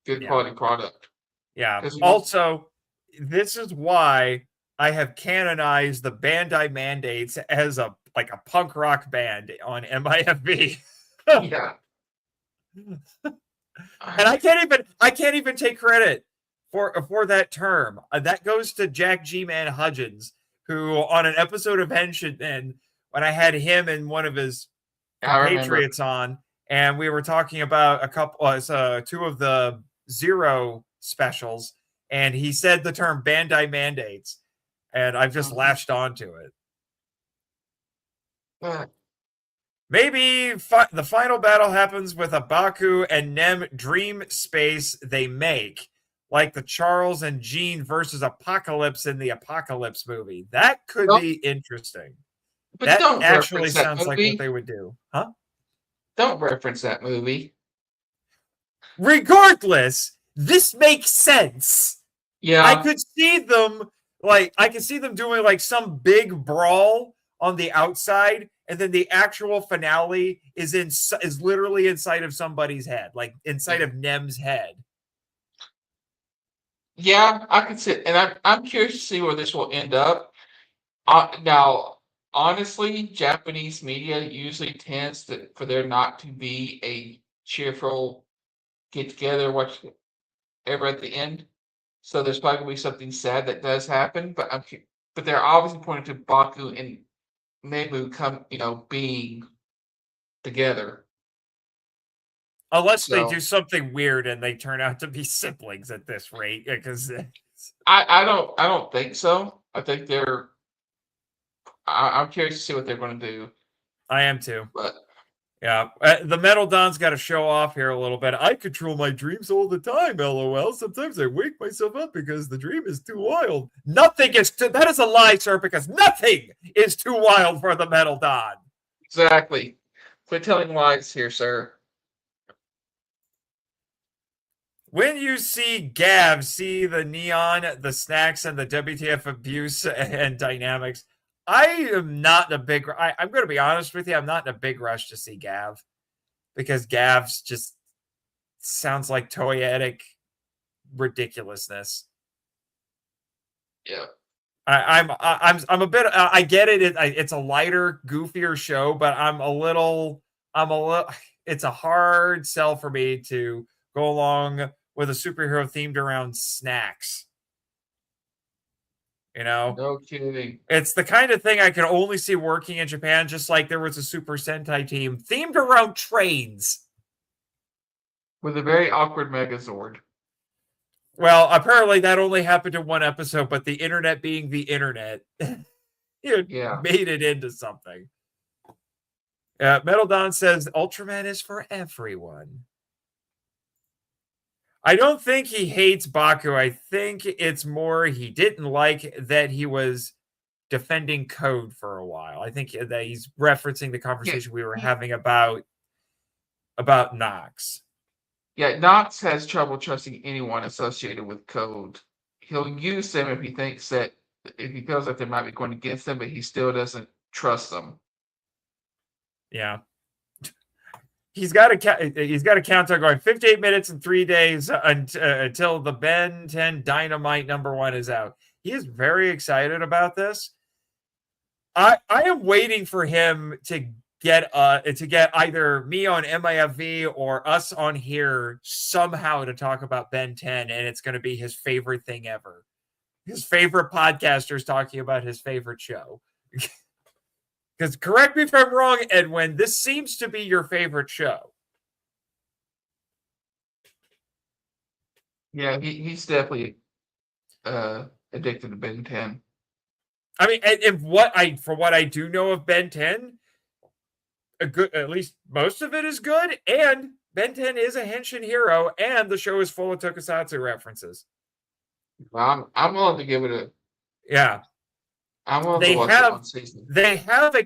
good quality product. Yeah. Also, this is why I have canonized the Bandai mandates as a punk rock band on MIFB. Yeah. And I can't even take credit for that term. That goes to Jack G Man Hudgens, who on an episode of Henshin, and when I had him and one of his compatriots on, and we were talking about a couple 2 of the Zero specials, and he said the term Bandai mandates, and I've just latched onto it. Maybe the final battle happens with a Baku and Nem dream space they make, like the Charles and Jean versus Apocalypse in the Apocalypse movie. That could be interesting. But that don't actually sounds that like what they would do. Huh? Don't reference that movie. Regardless, this makes sense. Yeah. I could see them doing like some big brawl on the outside, and then the actual finale is literally inside of somebody's head, like inside of Nem's head. Yeah, I could see, and I'm curious to see where this will end up. Now, honestly, Japanese media usually tends for there not to be a cheerful get together, whatever at the end. So there's probably gonna be something sad that does happen, but they're obviously pointing to Baku and Nemu being together. Unless they do something weird and they turn out to be siblings at this rate, because I don't think so. I think I'm curious to see what they're going to do. I am too. But yeah, the Metal Don's got to show off here a little bit. I control my dreams all the time, LOL. Sometimes I wake myself up because the dream is too wild. That is a lie, sir, because nothing is too wild for the Metal Don. Exactly. Quit telling lies here, sir. When you see Gav see the neon, the snacks, and the WTF abuse and dynamics, I am not in a big. I'm going to be honest with you. I'm not in a big rush to see Gav, because Gav's just sounds like toyetic ridiculousness. Yeah. I'm a bit. I get it. It's a lighter, goofier show, but I'm a little. It's a hard sell for me to go along with a superhero themed around snacks. You know, No kidding. it's the kind of thing I can only see working in Japan. Just like there was a Super Sentai team themed around trains. With a very awkward Megazord. Well, apparently that only happened in one episode, but the internet being the internet, Yeah. made it into something. Metal Don says Ultraman is for everyone. I don't think he hates Baku. I think it's more he didn't like that he was defending Code for a while. I think that he's referencing the conversation we were having about Nox. Yeah, Knox has trouble trusting anyone associated with Code. He'll use them if he feels that they might be going against them, but he still doesn't trust them. Yeah. He's got a countdown going 58 minutes and 3 days until the Ben 10 Dynamite #1 is out. He is very excited about this. I am waiting for him to get either me on MIFV or us on here somehow to talk about Ben 10, and it's going to be his favorite thing ever. His favorite podcasters talking about his favorite show. Because correct me if I'm wrong, Edwin, this seems to be your favorite show. Yeah, he's definitely addicted to Ben 10. I mean, and for what I do know of Ben 10, at least most of it is good, and Ben 10 is a Henshin hero, and the show is full of tokusatsu references. Well, I'm willing to give it a. Yeah. I'm willing to watch it one season. They have a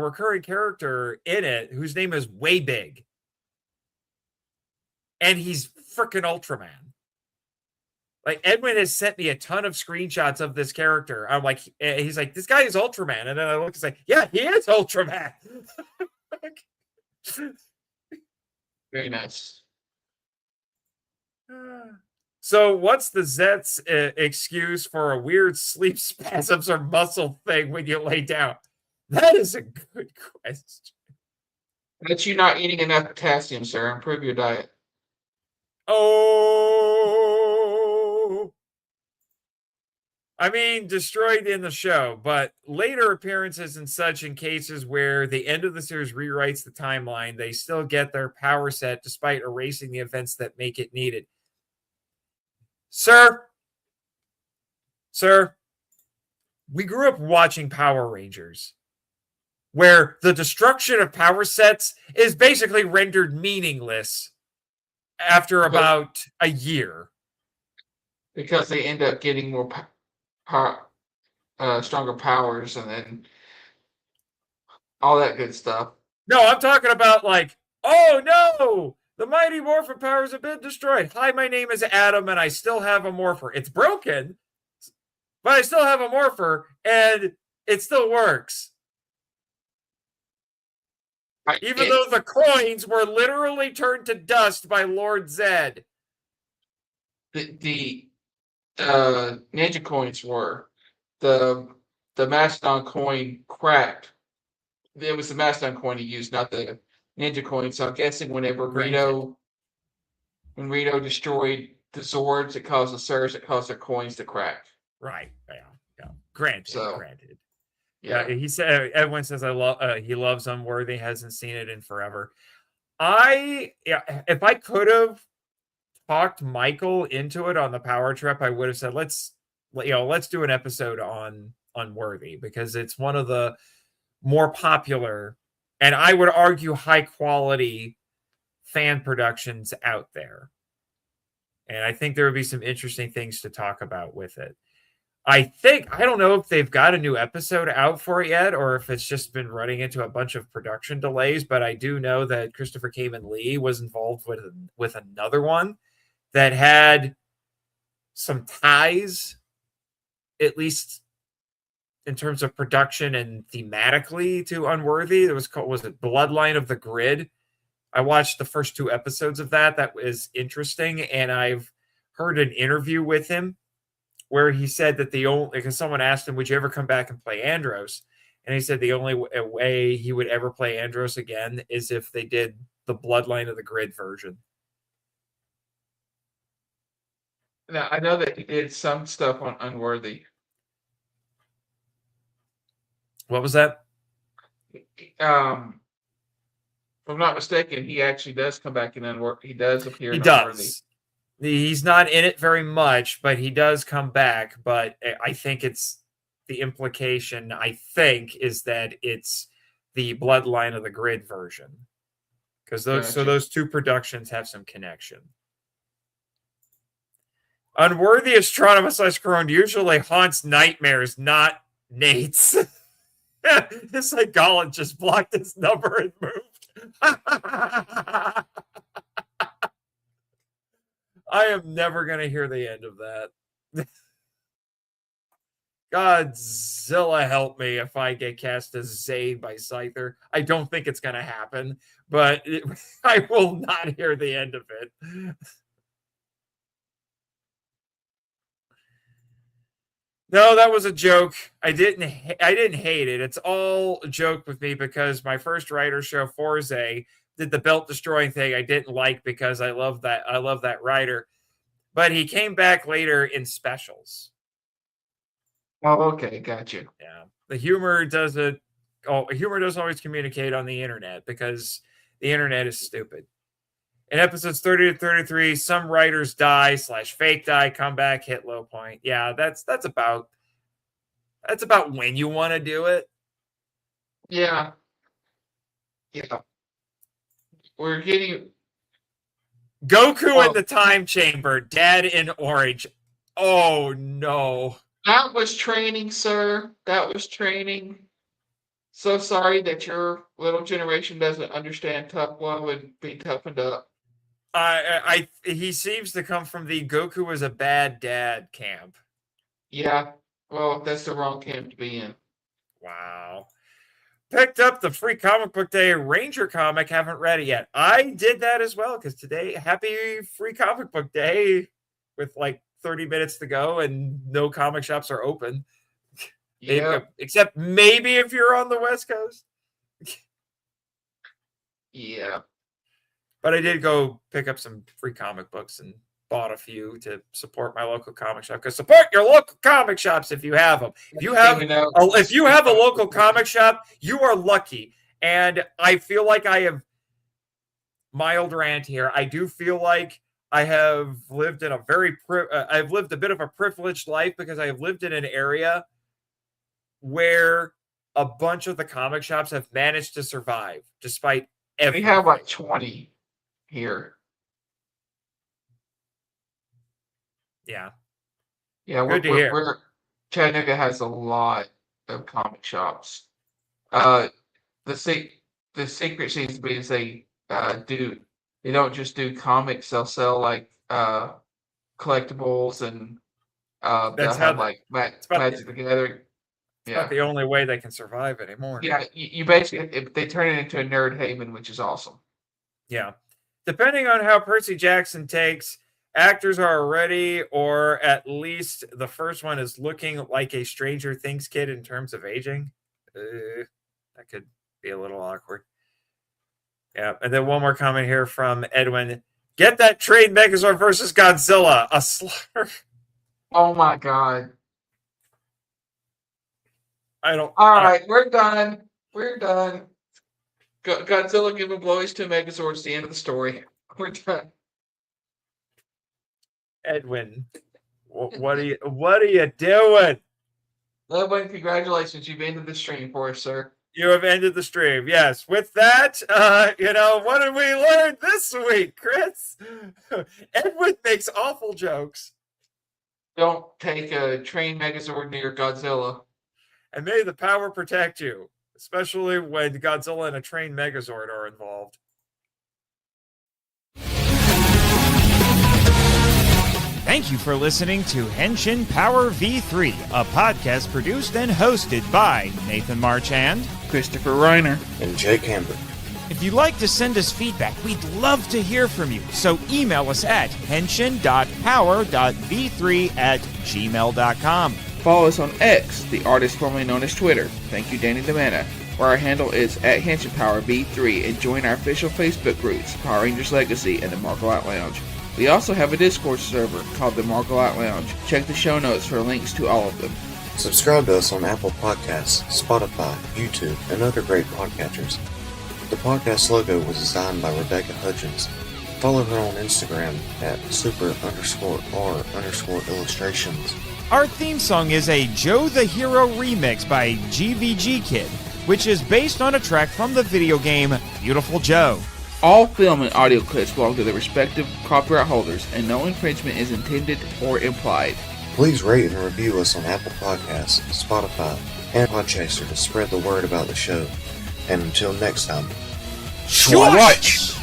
recurring character in it whose name is Way Big. And he's freaking Ultraman. Like, Edwin has sent me a ton of screenshots of this character. I'm like, he's like, this guy is Ultraman. And then I look and say, yeah, he is Ultraman. Very nice. So what's the ZEZTZ excuse for a weird sleep spasms or muscle thing when you lay down? That is a good question. That's you not eating enough potassium, sir. Improve your diet. Oh, I mean, destroyed in the show, but later appearances and such in cases where the end of the series rewrites the timeline, they still get their power set despite erasing the events that make it needed. Sir, we grew up watching Power Rangers, where the destruction of power sets is basically rendered meaningless after about a year. Because they end up getting more stronger powers and then all that good stuff. No, I'm talking about like, oh no, the Mighty Morphin powers have been destroyed. Hi, my name is Adam, and I still have a morpher. It's broken, but I still have a morpher, and it still works. Even though the coins were literally turned to dust by Lord Zed. The ninja coins were. The Mastodon coin cracked. It was the Mastodon coin he used, not the ninja coin. So I'm guessing whenever Rito destroyed the Zords, it caused the surge, it caused their coins to crack. Right. Yeah. Granted. Yeah. He said, Edwin says, he loves Unworthy, hasn't seen it in forever. If I could have talked Michael into it on the power trip, I would have said, let's do an episode on Unworthy, because it's one of the more popular, and I would argue high quality fan productions out there. And I think there would be some interesting things to talk about with it. I don't know if they've got a new episode out for it yet, or if it's just been running into a bunch of production delays, but I do know that Christopher Kamen Lee was involved with another one that had some ties, at least in terms of production and thematically, to Unworthy. It was it Bloodline of the Grid? I watched the first 2 episodes of that. That was interesting, and I've heard an interview with him where he said that because someone asked him, would you ever come back and play Andros? And he said the only way he would ever play Andros again is if they did the Bloodline of the Grid version. Now, I know that he did some stuff on Unworthy. What was that? If I'm not mistaken, he actually does come back in Unworthy. He does appear in Unworthy. He's not in it very much, but he does come back. But I think it's the implication, I think, is that it's the Bloodline of the Grid version. Because those two productions have some connection. Unworthy Astronomus Ice usually haunts nightmares, not Nate's. His psychologist blocked his number and moved. I am never going to hear the end of that. Godzilla help me if I get cast as Zayd by Scyther. I don't think it's going to happen, but I will not hear the end of it. No, that was a joke. I didn't hate it. It's all a joke with me because my first writer show, Forze, did the belt destroying thing I didn't like because I love that writer. But he came back later in specials. Oh, okay, gotcha. Yeah. The humor doesn't always communicate on the internet because the internet is stupid. In episodes 30 to 33, some writers die/fake die, come back, hit low point. Yeah, that's about when you want to do it. Yeah. Yeah. We're getting Goku in the time chamber, Dad in orange. Oh no. That was training, sir. That was training. So sorry that your little generation doesn't understand tough love and be toughened up. He seems to come from the Goku was a bad dad camp. Yeah, well, that's the wrong camp to be in. Wow. Picked up the free comic book day Ranger comic, haven't read it yet. I did that as well because today, happy free comic book day with like 30 minutes to go and no comic shops are open. Yeah. Except maybe if you're on the West Coast. Yeah. But I did go pick up some free comic books and bought a few to support my local comic shop. Because support your local comic shops if you have them. If you have a local comic shop, you are lucky. And I feel like I have mild rant here. I do feel like I have lived in I've lived a bit of a privileged life because I have lived in an area where a bunch of the comic shops have managed to survive despite everything. We have like 20 here. Yeah. Yeah, Good to hear. Chattanooga has a lot of comic shops. The secret seems to be is they don't just do comics, they'll sell like collectibles and they'll have like Magic the Gathering. It's not the only way they can survive anymore. Yeah, you basically they turn it into a nerd haven, which is awesome. Yeah. Depending on how Percy Jackson takes, actors are ready, or at least the first one is looking like a Stranger Things kid in terms of aging. That could be a little awkward. Yeah, and then one more comment here from Edwin. Get that trade Megazord versus Godzilla. A slaughter. Oh my god. All right, we're done. We're done. Godzilla giving blows to Megazord is the end of the story. We're done. Edwin, what are you doing? Edwin, congratulations. You've ended the stream for us, sir. You have ended the stream. Yes. With that, what did we learn this week, Chris? Edwin makes awful jokes. Don't take a trained Megazord near Godzilla. And may the power protect you, especially when Godzilla and a trained Megazord are involved. Thank you for listening to Henshin Power V3, a podcast produced and hosted by Nathan Marchand, Christopher Reiner, and Jake Hamber. If you'd like to send us feedback, we'd love to hear from you. So email us at henshin.power.v3@gmail.com. Follow us on X, the artist formerly known as Twitter. Thank you, Danny DeManna. Where our handle is at HenshinPowerV3, and join our official Facebook groups, Power Rangers Legacy and the Marco Out Lounge. We also have a Discord server called the Marco Out Lounge. Check the show notes for links to all of them. Subscribe to us on Apple Podcasts, Spotify, YouTube, and other great podcatchers. The podcast logo was designed by Rebecca Hudgens. Follow her on Instagram at super_r_illustrations. Our theme song is a Joe the Hero remix by GVG Kid, which is based on a track from the video game Beautiful Joe. All film and audio clips belong to their respective copyright holders, and no infringement is intended or implied. Please rate and review us on Apple Podcasts, Spotify, and Podchaser to spread the word about the show. And until next time, Schwatch!